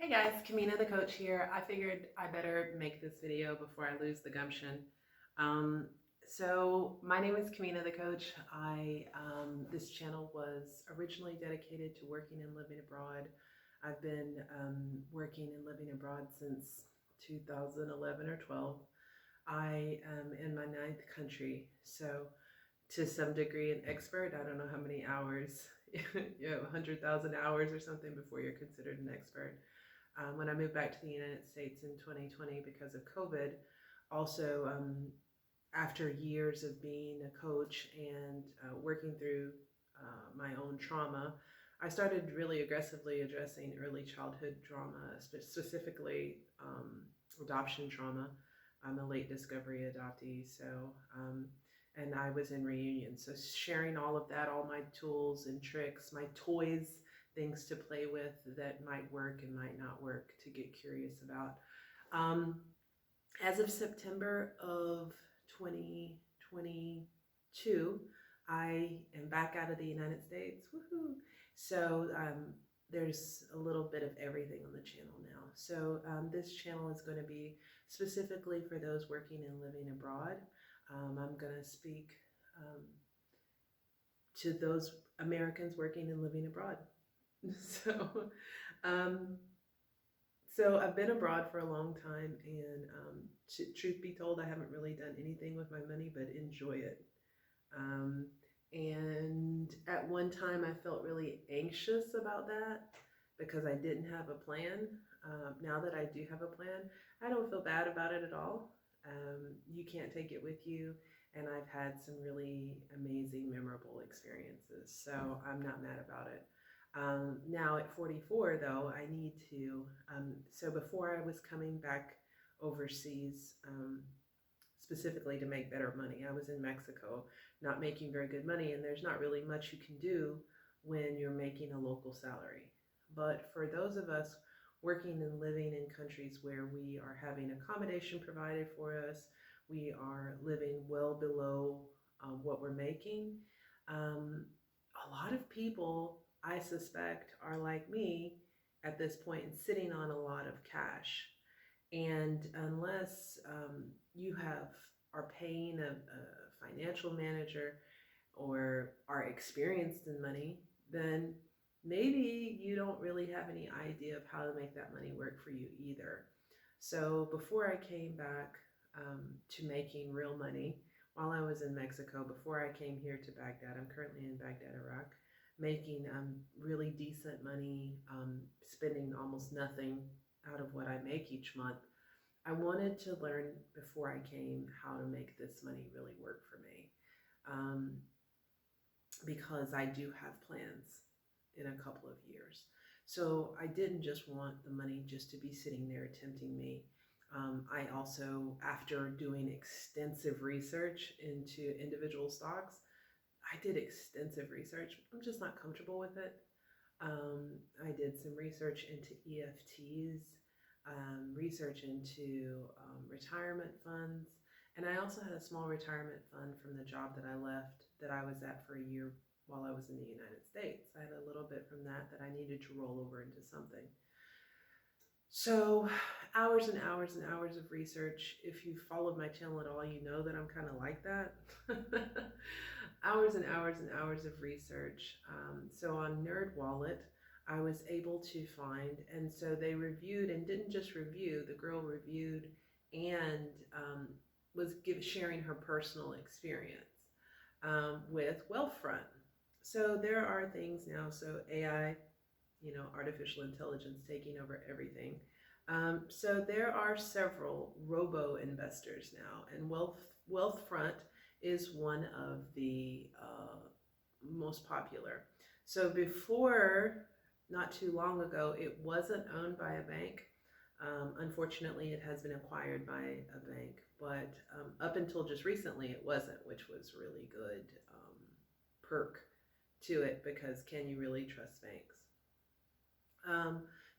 Hey guys, Kamina the coach here. I figured I better make this video before I lose the gumption. Um, my name is Kamina the coach. This channel was originally dedicated to working and living abroad. I've been working and living abroad since 2011 or 12. I am in my ninth country, so to some degree an expert. I don't know how many hours, 100,000 hours or something before you're considered an expert. When I moved back to the United States in 2020 because of COVID, also after years of being a coach and working through my own trauma, I started really aggressively addressing early childhood trauma, specifically adoption trauma. I'm a late discovery adoptee, and I was in reunion. So sharing all of that, all my tools and tricks, my toys, things to play with that might work and might not work to get curious about. Um, as of September of 2022, I am back out of the United States. Woohoo! So there's a little bit of everything on the channel now. So this channel is going to be specifically for those working and living abroad. I'm going to speak to those Americans working and living abroad. So, um, so I've been abroad for a long time, and truth be told, I haven't really done anything with my money but enjoy it. Um, and at one time, I felt really anxious about that because I didn't have a plan. Now that I do have a plan, I don't feel bad about it at all. You can't take it with you, and I've had some really amazing, memorable experiences, so I'm not mad about it. Now at 44, though, I need to, so before I was coming back overseas, specifically to make better money, I was in Mexico, not making very good money, and there's not really much you can do when you're making a local salary. But for those of us working and living in countries where we are having accommodation provided for us, we are living well below what we're making. A lot of people, I suspect, are like me at this point and sitting on a lot of cash. And unless you are paying a financial manager or are experienced in money, then maybe you don't really have any idea of how to make that money work for you either. So before I came back to making real money, while I was in Mexico, before I came here to Baghdad, I'm currently in Baghdad, Iraq, making really decent money, spending almost nothing out of what I make each month. I wanted to learn before I came how to make this money really work for me. Because I do have plans in a couple of years. So I didn't just want the money just to be sitting there tempting me. I also, after doing extensive research into individual stocks, I did extensive research. I'm just not comfortable with it. I did some research into EFTs, research into retirement funds, and I also had a small retirement fund from the job that I left that I was at for a year while I was in the United States. I had a little bit from that I needed to roll over into something. So hours and hours and hours of research. If you've followed my channel at all, you know that I'm kind of like that. Hours and hours and hours of research. So on NerdWallet, I was able to find, and so they reviewed and didn't just review, the girl reviewed and was sharing her personal experience with Wealthfront. So there are things now, so AI, artificial intelligence taking over everything. So there are several robo investors now, and Wealthfront is one of the most popular. So before, not too long ago, it wasn't owned by a bank. Unfortunately, it has been acquired by a bank, but up until just recently, it wasn't, which was really good perk to it, because can you really trust banks?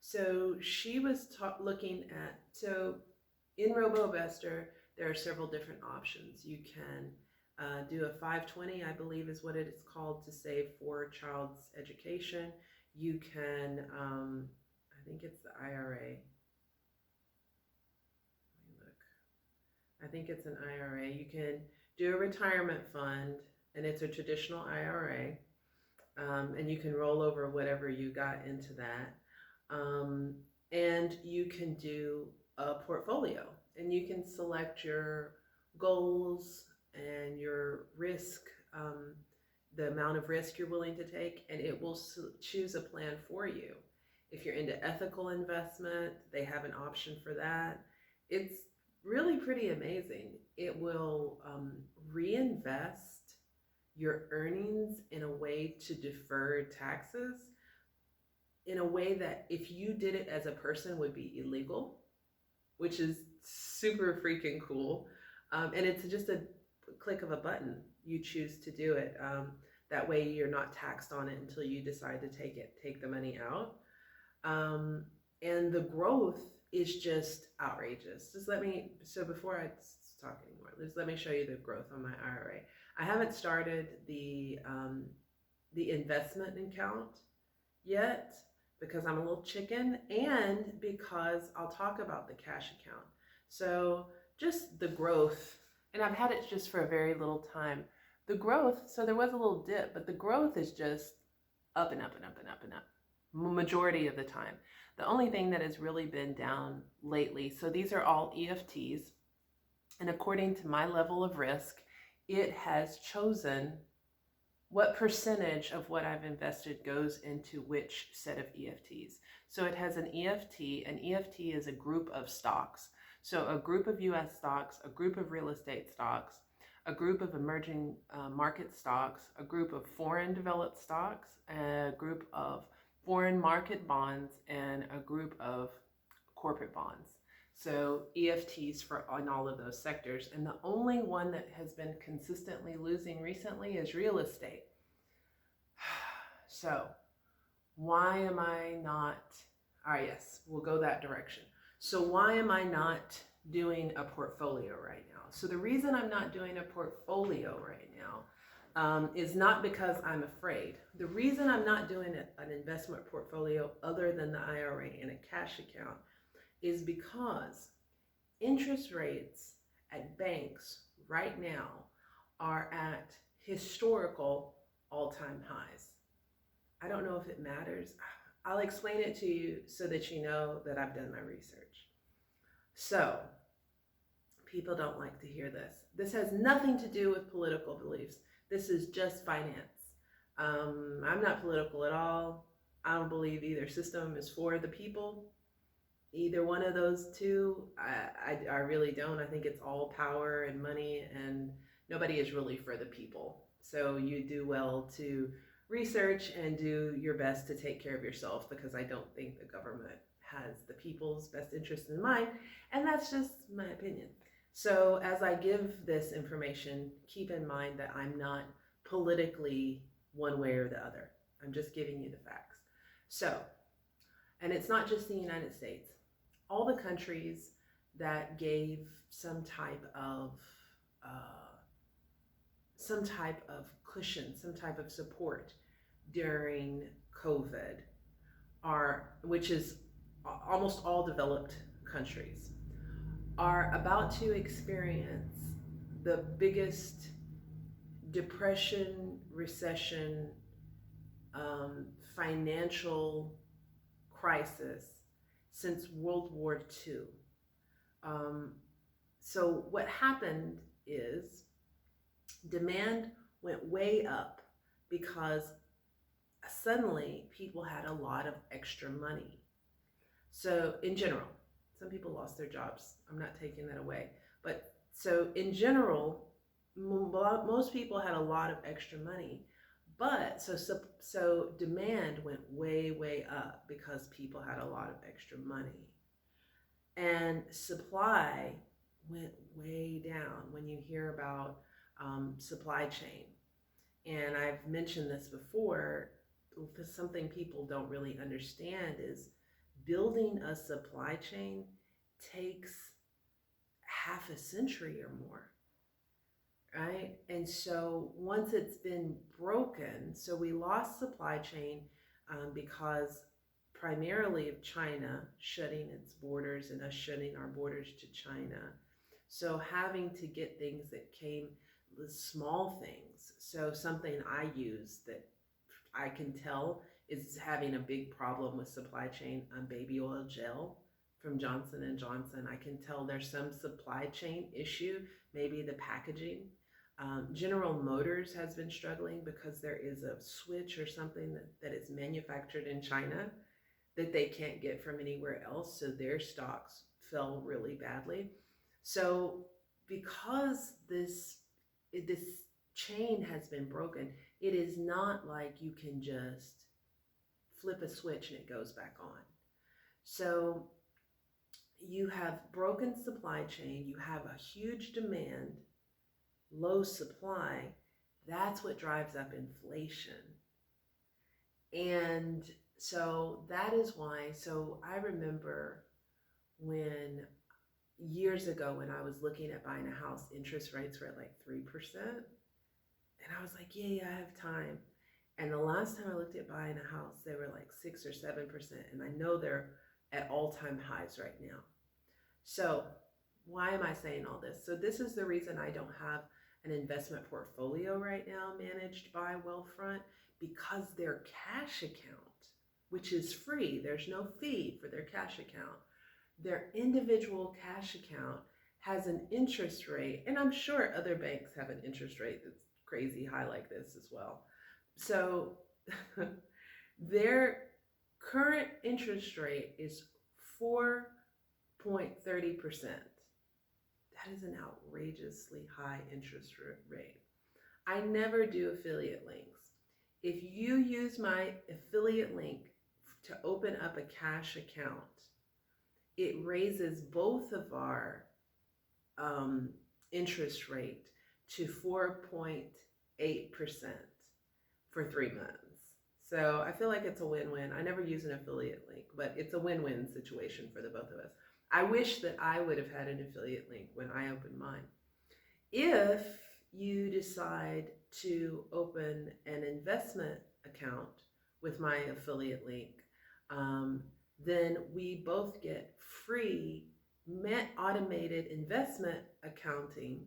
So she was looking at, so in Robovester, there are several different options. You can do a 520, I believe is what it is called, to save for a child's education. You can, I I think it's the IRA. Let me look. I think it's an IRA. You can do a retirement fund, and it's a traditional IRA, and you can roll over whatever you got into that. Um, and you can do a portfolio, and you can select your goals and your risk, the amount of risk you're willing to take, and it will choose a plan for you. If you're into ethical investment, they have an option for that. It's really pretty amazing. It will reinvest your earnings in a way to defer taxes in a way that if you did it as a person would be illegal, which is super freaking cool. And it's just a click of a button. You choose to do it. That way you're not taxed on it until you decide to take the money out. And the growth is just outrageous. So before I talk anymore, let me show you the growth on my IRA. I haven't started the investment account yet because I'm a little chicken, and because I'll talk about the cash account. So just the growth, and I've had it just for a very little time. The growth, so there was a little dip, but the growth is just up and up and up and up and up, majority of the time. The only thing that has really been down lately, so these are all EFTs, and according to my level of risk, it has chosen what percentage of what I've invested goes into which set of EFTs. So it has an EFT. An EFT is a group of stocks. So a group of US stocks, a group of real estate stocks, a group of emerging market stocks, a group of foreign developed stocks, a group of foreign market bonds, and a group of corporate bonds. So EFTs on all of those sectors. And the only one that has been consistently losing recently is real estate. So why am I not, yes, we'll go that direction. So why am I not doing a portfolio right now? So the reason I'm not doing a portfolio right now is not because I'm afraid. The reason I'm not doing an investment portfolio other than the IRA and a cash account is because interest rates at banks right now are at historical all-time highs. I don't know if it matters. I'll explain it to you so that you know that I've done my research. So, people don't like to hear this. This has nothing to do with political beliefs. This is just finance. I'm not political at all. I don't believe either system is for the people. Either one of those two, I really don't. I think it's all power and money, and nobody is really for the people. So you do well to research and do your best to take care of yourself, because I don't think the government has the people's best interest in mind, and that's just my opinion. So as I give this information, keep in mind that I'm not politically one way or the other. I'm just giving you the facts. So, and it's not just the United States. All the countries that gave some type of cushion, some type of support during COVID which is almost all developed countries, are about to experience the biggest depression, recession, financial crisis since World War II. So what happened is demand went way up because suddenly people had a lot of extra money. So in general, some people lost their jobs. I'm not taking that away. But so in general, most people had a lot of extra money. But so demand went way up because people had a lot of extra money. And supply went way down when you hear about supply chain. And I've mentioned this before, because something people don't really understand is building a supply chain takes half a century or more, right? And so once it's been broken, so we lost supply chain because primarily of China shutting its borders and us shutting our borders to China. So having to get things that came, the small things. So something I use that I can tell is having a big problem with supply chain on baby oil gel from Johnson and Johnson. I can tell there's some supply chain issue, maybe the packaging. General Motors has been struggling because there is a switch or something that is manufactured in China that they can't get from anywhere else. So their stocks fell really badly. So because this chain has been broken, it is not like you can just flip a switch and it goes back on. So you have broken supply chain, you have a huge demand, low supply. That's what drives up inflation. And so that is why. So I remember when years ago when I was looking at buying a house, interest rates were at like 3%. And I was like, yeah, I have time. And the last time I looked at buying a house, they were like 6 or 7%. And I know they're at all-time highs right now. So why am I saying all this? So this is the reason I don't have an investment portfolio right now managed by Wealthfront, because their cash account, which is free, there's no fee for their cash account, their individual cash account has an interest rate, and I'm sure other banks have an interest rate that's crazy high like this as well. So their current interest rate is 4.30%. That is an outrageously high interest rate. I never do affiliate links. If you use my affiliate link to open up a cash account, it raises both of our interest rate to 4.8% for 3 months. So I feel like it's a win-win. I never use an affiliate link, but it's a win-win situation for the both of us. I wish that I would have had an affiliate link when I opened mine. If you decide to open an investment account with my affiliate link, then we both get free automated investment accounting.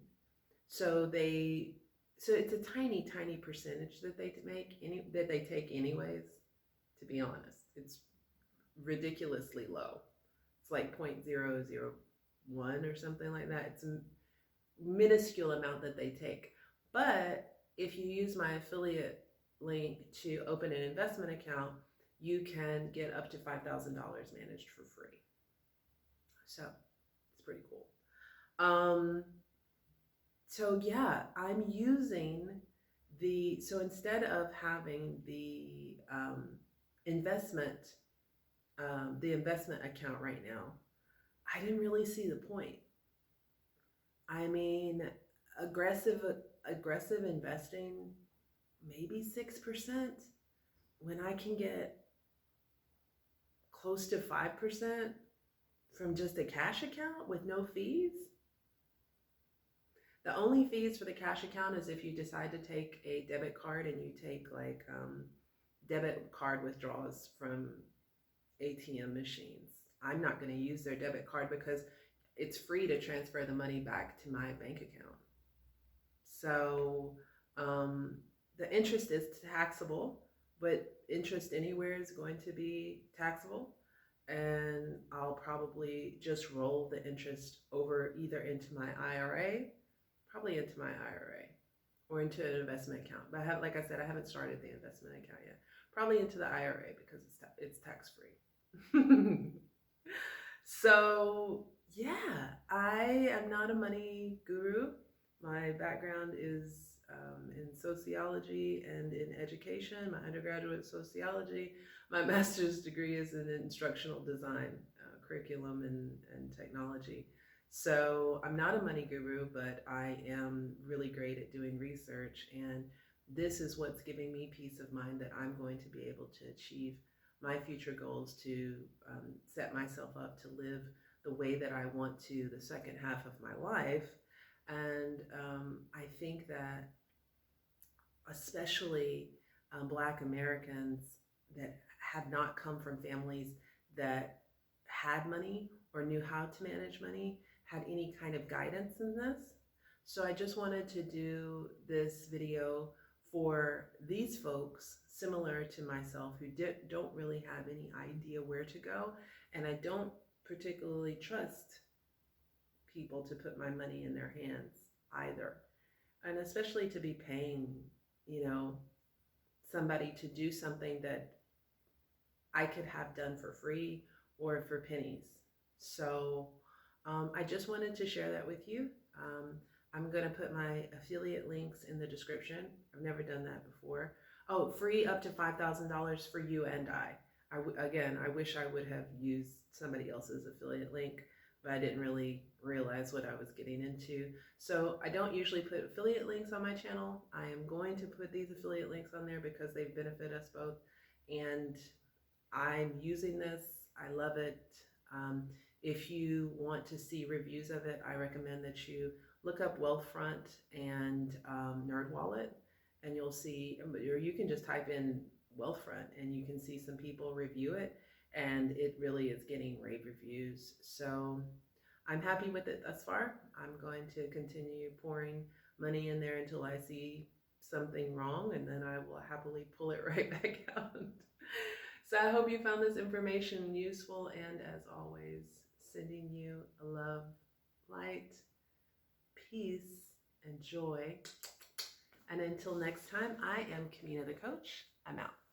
So it's a tiny, tiny percentage that they take anyways, to be honest. It's ridiculously low. It's like 0.001 or something like that. It's a minuscule amount that they take. But if you use my affiliate link to open an investment account, you can get up to $5,000 managed for free. So it's pretty cool. So yeah, I'm using so instead of having the investment account right now, I didn't really see the point. I mean, aggressive investing, maybe 6%, when I can get close to 5% from just a cash account with no fees. The only fees for the cash account is if you decide to take a debit card and you take like debit card withdrawals from ATM machines. I'm not going to use their debit card because it's free to transfer the money back to my bank account. So the interest is taxable, but interest anywhere is going to be taxable. And I'll probably just roll the interest over either into my IRA, probably into my IRA, or into an investment account. But like I said, I haven't started the investment account yet. Probably into the IRA because it's tax-free. So yeah, I am not a money guru. My background is in sociology and in education. My undergraduate sociology. My master's degree is in instructional design, curriculum and technology. So I'm not a money guru, but I am really great at doing research, and this is what's giving me peace of mind that I'm going to be able to achieve my future goals, to set myself up to live the way that I want to the second half of my life. And I think that especially Black Americans that had not come from families that had money or knew how to manage money, had any kind of guidance in this. So I just wanted to do this video for these folks similar to myself who don't really have any idea where to go, and I don't particularly trust people to put my money in their hands either, and especially to be paying, you know, somebody to do something that I could have done for free or for pennies. So I just wanted to share that with you. I'm going to put my affiliate links in the description. I've never done that before. Oh, free up to $5,000 for you and I. Again, I wish I would have used somebody else's affiliate link, but I didn't really realize what I was getting into. So I don't usually put affiliate links on my channel. I am going to put these affiliate links on there because they benefit us both. And I'm using this. I love it. If you want to see reviews of it, I recommend that you look up Wealthfront and NerdWallet, and you'll see, or you can just type in Wealthfront and you can see some people review it, and it really is getting rave reviews. So I'm happy with it thus far. I'm going to continue pouring money in there until I see something wrong, and then I will happily pull it right back out. So I hope you found this information useful, and as always, sending you love, light, peace, and joy. And until next time, I am Kamina the Coach. I'm out.